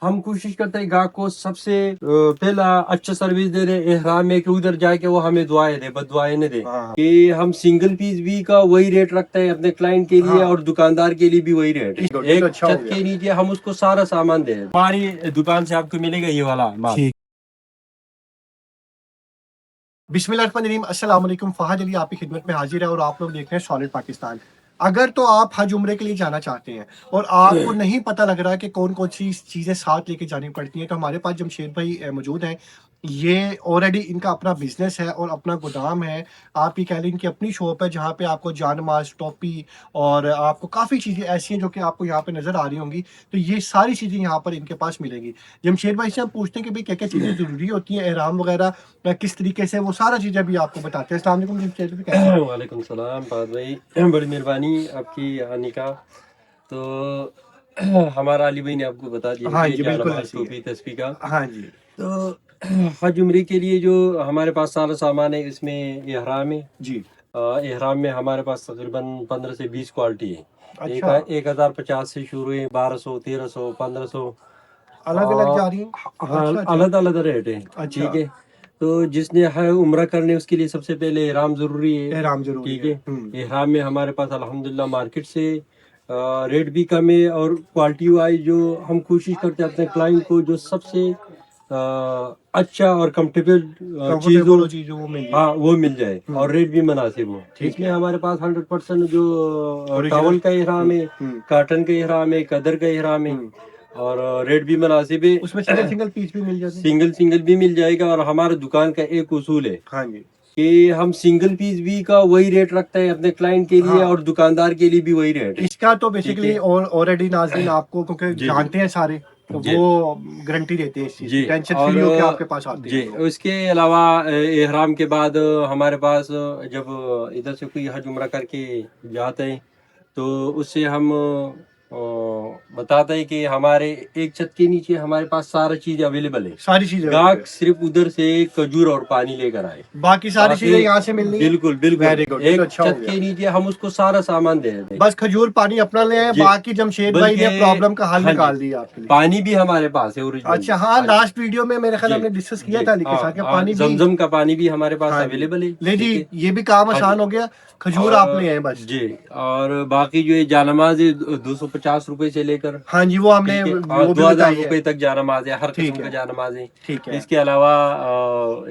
हम कोशिश करते हैं गाहक को सबसे पहला अच्छा सर्विस दे रहे एहराम में कि उधर जाके वो हमें दुआएं दे, बददुआएं न दे। कि हम सिंगल पीस भी का वही रेट रखते हैं अपने क्लाइंट के लिए और दुकानदार के लिए भी वही रेट है। एक छत के नीचे हम उसको सारा सामान दे। हमारी दुकान से आपको मिलेगा ये वाला माल। बिस्मिल्लाहिर्रहमानिर्रहीम, अस्सलाम वालेकुम। फहद अली आपकी खिदमत में हाजिर है और आप लोग देख रहे हैं सॉलिड पाकिस्तान। अगर तो आप हज उम्रे के लिए जाना चाहते हैं और आपको नहीं पता लग रहा है कि कौन कौन सी चीज़ें साथ लेके जानी पड़ती हैं, तो हमारे पास जमशेद भाई मौजूद हैं। ये ऑलरेडी इनका अपना बिजनेस है और अपना गोदाम है। आप ये कह लें इनकी अपनी शॉप है जहाँ पे आपको जानमाज, टोपी और आपको काफ़ी चीज़ें ऐसी हैं जो कि आपको यहाँ पे नज़र आ रही होंगी। तो ये सारी चीज़ें यहाँ पर इनके पास मिलेंगी। जमशेद भाई से हम पूछते हैं कि भाई क्या क्या चीज़ें ज़रूरी होती हैं, एहराम वगैरह किस तरीके से, वो सारा चीज़ें भी आपको बताते हैं। अस्सलाम वालेकुम जमशेद भाई, कैसे हैं? वालेकुम सलाम फहद भाई, बड़ी मेहरबानी आपकी आने का। तो हमारा अली भाई ने आपको बता दिया हाँ कि जी, बिल्कुल जानमाज, ऐसे ही टोपी, तस्बीह का। है। हाँ जी तो हज उम्रे के लिए जो हमारे पास सारा सामान है, इसमें एहराम है। जी। एहराम में हमारे पास तकरीबन 15 से 20 क्वालिटी है। अच्छा, 1050 से शुरू है, 1200, 1300, 1500। अलग अलग जा रही हैं। हाँ, अच्छा अच्छा अलग अलग रेट है। अच्छा। ठीक है। तो जिसने है उम्रा करने उसके लिए सबसे पहले एहराम जरूरी है। एहराम जरूरी ठीक है। है। एहराम में हमारे पास अल्हम्दुलिल्लाह मार्केट से रेट भी कम है और क्वालिटी वाइज जो हम कोशिश करते हैं अपने क्लाइंट को जो सबसे अच्छा और कंफर्टेबल चीज़ कंफर्टेबल हो, वो चीज़ वो मिल हाँ वो मिल जाए और रेट भी मुनासिब हो। ठीक इसमें है। हमारे पास 100% जो Original। टॉवल का एहराम है, काटन का एहराम है, कदर का एहराम है और रेट भी मुनासिब है। उसमें सिंगल सिंगल पीस भी मिल जाते हैं। सिंगल सिंगल भी मिल जाएगा और हमारे दुकान का एक उसूल है हाँ जी कि हम सिंगल पीस भी का वही रेट रखते हैं अपने क्लाइंट के लिए और दुकानदार के लिए भी वही रेट है। इसका तो बेसिकली ऑलरेडी नाज़रीन आपको क्योंकि जानते हैं सारे, तो वो गारंटी देते हैं इस चीज़ की, टेंशन फ्री होकर आपके पास आते जी, हैं। उसके अलावा एहराम के बाद हमारे पास जब इधर से कोई हज उम्रा करके जाते हैं तो उससे हम बताते हैं कि हमारे एक छत के नीचे हमारे पास सारा चीज अवेलेबल है। सारी चीजें गाहक सिर्फ उधर से खजूर और पानी लेकर आए, बाकी सारी चीजें यहाँ से मिलनी है। बिल्कुल बिल्कुल। वेरी गुड, एक अच्छा हो छत गया। के नीचे हम उसको सारा सामान दे देते हैं। बस खजूर पानी अपना ले आए, जी। बाकी जमशेद भाई ने बल्कि प्रॉब्लम का हल हाँ जी, निकाल दिया आपके लिए। पानी भी हमारे पास है ओरिजिनल। अच्छा हाँ, लास्ट वीडियो में मेरे ख्याल जी, हमने डिस्कस किया जी, था अली के साथ कि पानी भी जमजम का पानी भी हमारे पास हाँ जी। अवेलेबल है। ले जी, ठीक है। ये भी काम हाँ आसान जी। हो गया। खजूर और आप ले आए बस। जी, और बाकी जो है जानमाज है 250 रुपए से लेकर, हाँ जी, वो हमने ठीक है, वो भी 2000 बताई है। रुपए तक जानमाज है, हर ठीक किस्म का है जानमाज है। ठीक है। इसके अलावा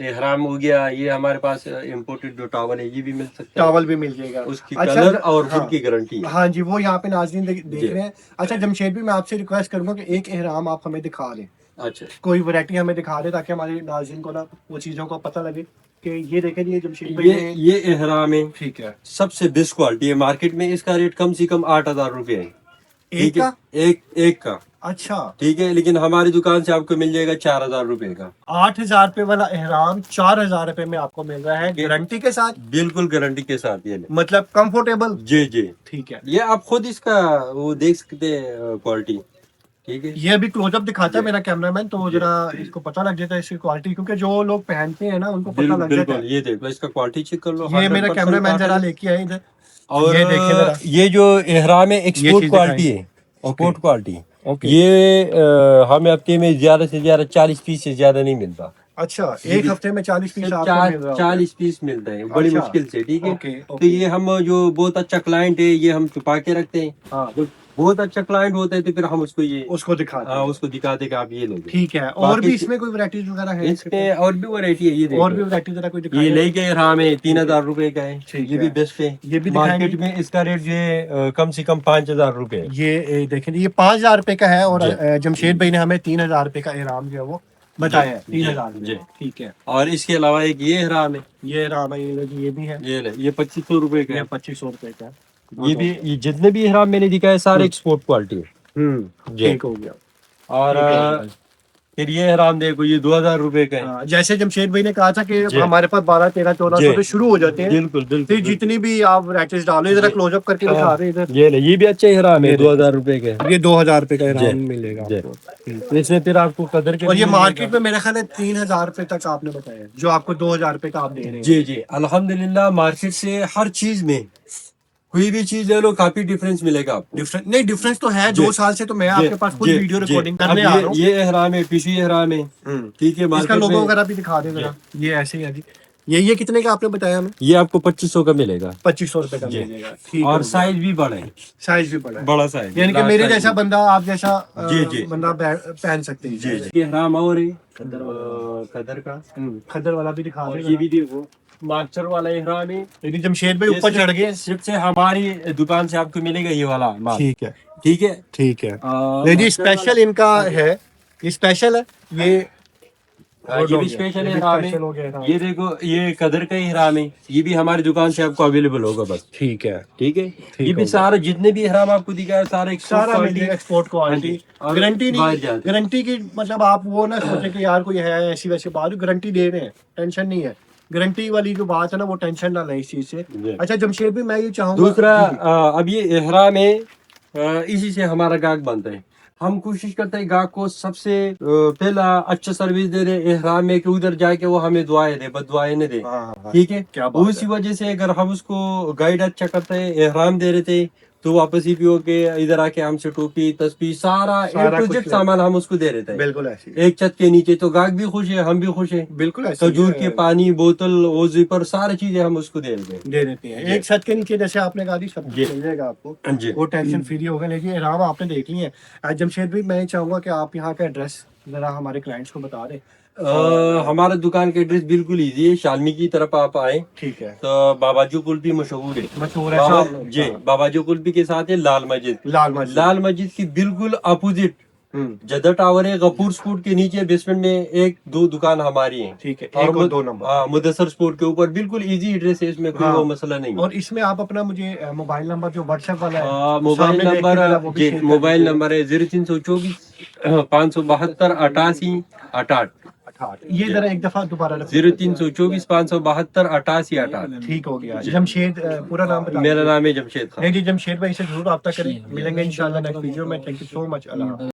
एहराम हो गया, ये हमारे पास इम्पोर्टेड जो टॉवल है ये भी मिल सकता है। चावल भी मिल जाएगा। उसकी अच्छा कलर और हाँ वुड की गारंटी है। हाँ जी, वो यहाँ पे नाज़रीन देख जी। रहे हैं। अच्छा जमशेद भी, मैं आपसे रिक्वेस्ट करूंगा कि एक एहराम आप हमें दिखा दें, अच्छा, कोई वैरायटी हमें दिखा दे ताकि हमारे नाज़रीन को ना वो चीज़ों का पता लगे कि ये देखें ये जमशेद भाई ने। ये एहराम है, ठीक है। सबसे बेस्ट क्वालिटी है मार्केट में। इसका रेट कम से कम 8000 रुपये है। एक ठीक है, का? एक का। अच्छा, ठीक है, लेकिन हमारी दुकान से आपको मिल जाएगा 4000 रुपए का। 8000 रुपए वाला एहराम 4000 रुपए में आपको मिल रहा है गारंटी के साथ, बिल्कुल गारंटी के साथ। ये ले। मतलब कंफर्टेबल। जी जी, ठीक है। ये आप खुद इसका वो देख सकते हैं क्वालिटी। ठीक है, ये अभी क्लोजअप दिखाता है जी। मेरा कैमरामैन, तो जी। जरा इसको पता लग जाता है इसकी क्वालिटी, क्योंकि जो लोग पहनते हैं ना उनको पता लग जाता बिल्कुल, है। ये देख लो, इसका क्वालिटी चेक कर लो। ये मेरा 100% कैमरामैन जरा कॉटन। लेके आए इधर, और ये देखें जरा। ये जो एहराम है एक्सपोर्ट चीज़ क्वालिटी है, दिखाएं। Export quality. ओके। ये हमें हफ्ते में ज्यादा से ज्यादा 40 पीस से ज्यादा नहीं मिलता। अच्छा, ये एक हफ्ते में 40 पीस सिर्फ आपको मिल रहा होगा। 40 पीस मिलता है बड़ी अच्छा। मुश्किल से। ठीक है। ओके तो ओके। ये हम जो बहुत अच्छा क्लाइंट है ये हम छुपा के रखते हैं। हाँ, जो बहुत अच्छा क्लाइंट होता है तो फिर हम उसको ये उसको दिखाते हैं। उसको दिखाते कि आप ये लोगे। ठीक है। और बाकी भी इसमें कोई वैरायटीज वगैरह है? इसमें और भी वैरायटी है, ये और भी देखो। वैरायटी जरा कोई ये दिखाएं। लेके एहराम है 3000 रुपए का है। ठीक ये है। भी बेस्ट है। ये भी मार्केट दिखाएंगे। में इसका रेट जो है कम से कम 5000 रुपए है। ये देखें ये 5000 रुपए का है और जी। जमशेद भाई ने हमें 3000 रुपए का एहराम जो है वो बताया है। जी, 3000 जी। ठीक है। और इसके अलावा एक ये एहराम है, ये एहराम है, ये भी है। ये ले, ये 2500 रुपए का ये है। 2500 रुपए का है। ये भी, ये जितने भी एहराम मैंने दिखाए सारे एक्सपोर्ट क्वालिटी है। जी। ठीक हो गया। और ठीक है। फिर ये एहराम देखो, ये 2000 रुपए का है। हाँ, जैसे जमशेद भाई ने कहा था कि जी। हमारे पास 12, 13, 1400 जी। से शुरू हो जाते हैं। बिल्कुल फिर बिल्कुल। जितनी भी आप वैरायटीज डालो, जरा जी। क्लोजअप करके दिखा रहे इधर। ये ले, ये भी अच्छा एहराम है, ये 2000 रुपए का है। ये 2000 रुपए का जी। एहराम मिलेगा जी। आपको। तो इसमें फिर आपको कदर के और भी ये मिल मार्केट जाएगा। में मेरा ख्याल है 3000 रुपए तक आपने बताया, जो आपको 2000 रुपए का आप दे रहे हैं। जी जी, अल्हम्दुलिल्लाह मार्केट से हर चीज में कोई भी चीज ले लो काफी डिफरेंस मिलेगा आपको। डिफरेंस नहीं, डिफरेंस तो है। जी। 2 साल से तो मैं आपके पास खुद जी, वीडियो जी। रिकॉर्डिंग अब करने आ रहा हूँ। ये एहराम है, पिशवी एहराम है, ठीक है। इसका मार्केट लोगो में वगैरह भी दिखा दे जरा। ये ऐसे ही है जी। ये कितने का आपने बताया हमें? ये आपको 2500 का मिलेगा 2500 रुपए का जी। मिलेगा। ठीक और है। साइज भी बड़ा है, साइज भी बड़ा है, बड़ा साइज, यानी कि large मेरे size जैसा भी। बंदा, आप जैसा जी, जी। बंदा पहन सकते हैं। जी जी। ये एहराम और है खदर का, खद्दर वाला भी दिखा और दे ये भी देखो मास्टर वाला एहराम है। लेकिन जमशेद भाई ये ऊपर चढ़ गए। सिर्फ से हमारी दुकान से आपको मिलेगा ये वाला माल, ठीक है, ठीक है। ठीक है। नहीं जी, स्पेशल इनका है, ये स्पेशल है। ये भी स्पेशल एहराम है। हो गया। ये देखो ये कदर का एहराम है, ये भी हमारी दुकान से आपको अवेलेबल होगा बस, ठीक है, ठीक है। ठीक ये भी होगा। सारे जितने भी एहराम आपको दिखाया सारे सारा मिल जाएगा एक्सपोर्ट क्वालिटी। और गारंटी बाहर नहीं, जाते। गारंटी की मतलब आप वो ना सोचें कि यार कोई है ऐसी वैसी बात, गारंटी दे रहे हैं, टेंशन नहीं है। गारंटी वाली जो बात है ना, वो टेंशन ना लें इस चीज से। जी। अच्छा जमशेद भी मैं ये चाहूंगा दूसरा जी, जी। अब ये एहराम है, इसी से हमारा गाहक बनता है। हम कोशिश करते हैं गाहक को सबसे पहला अच्छा सर्विस दे रहे एहराम में, कि उधर जाके वो हमें दुआएं दे, बददुआएं न दे, हाँ, ठीक है। क्या बात उसी वजह से अगर हम उसको गाइड अच्छा करते हैं, एहराम दे रहे थे, तो वापस ही पियो के इधर आके हमसे टोपी तस्बीह सारा सारा A to कुछ Z सामान हम उसको दे रहे थे बिल्कुल ऐसी एक छत के नीचे। तो गाहक भी खुश है, हम भी खुश है। बिल्कुल ऐसी खजूर के पानी, बोतल, वो जिपर, सारी चीजें हम उसको दे रहे थे। दे देते हैं। एक छत के नीचे जैसे आपने कहा, सब जी। कुछ मिल जाएगा आपको, जी। वो टेंशन फ्री होगा। लेकिन एहराम आपने देख लिए हैं। जमशेद भी मैं चाहूंगा कि आप यहाँ का एड्रेस जरा हमारे क्लाइंट्स को बता दें। हमारा दुकान का एड्रेस बिल्कुल इजी है, शालमी की तरफ आप आए ठीक है। तो बाबाजू कुल्फी मशहूर है। मशहूर है बाबा साहब। जी, बाबाजू कुल्फी के साथ है लाल मस्जिद। लाल मस्जिद। लाल मस्जिद की बिल्कुल अपोजिट जदा टावर है, गफूर स्पोर्ट के नीचे बेसमेंट में एक दो दुकान हमारी है, ठीक है। एक और 2 नंबर। हाँ, मुदस्सर स्पोर्ट के ऊपर बिल्कुल इजी एड्रेस है, इसमें कोई हाँ। वो मसला नहीं है। और इसमें आप अपना मुझे मोबाइल नंबर जो व्हाट्सएप वाला है, मोबाइल सामने देख के नंबर जरा वो भी जी, शेयर कर मोबाइल दीजिए। नंबर है 0324 572 88 88। ये जरा एक दफा दोबारा 0324 572 88 88। ठीक हो गया। जमशेद पूरा नाम बता मेरा नाम है जमशेद खान। नहीं जी, जमशेद भाई से जरूर रब्ता करें। मिलेंगे इंशाल्लाह नेक्स्ट वीडियो में। Thank you so much. Allah.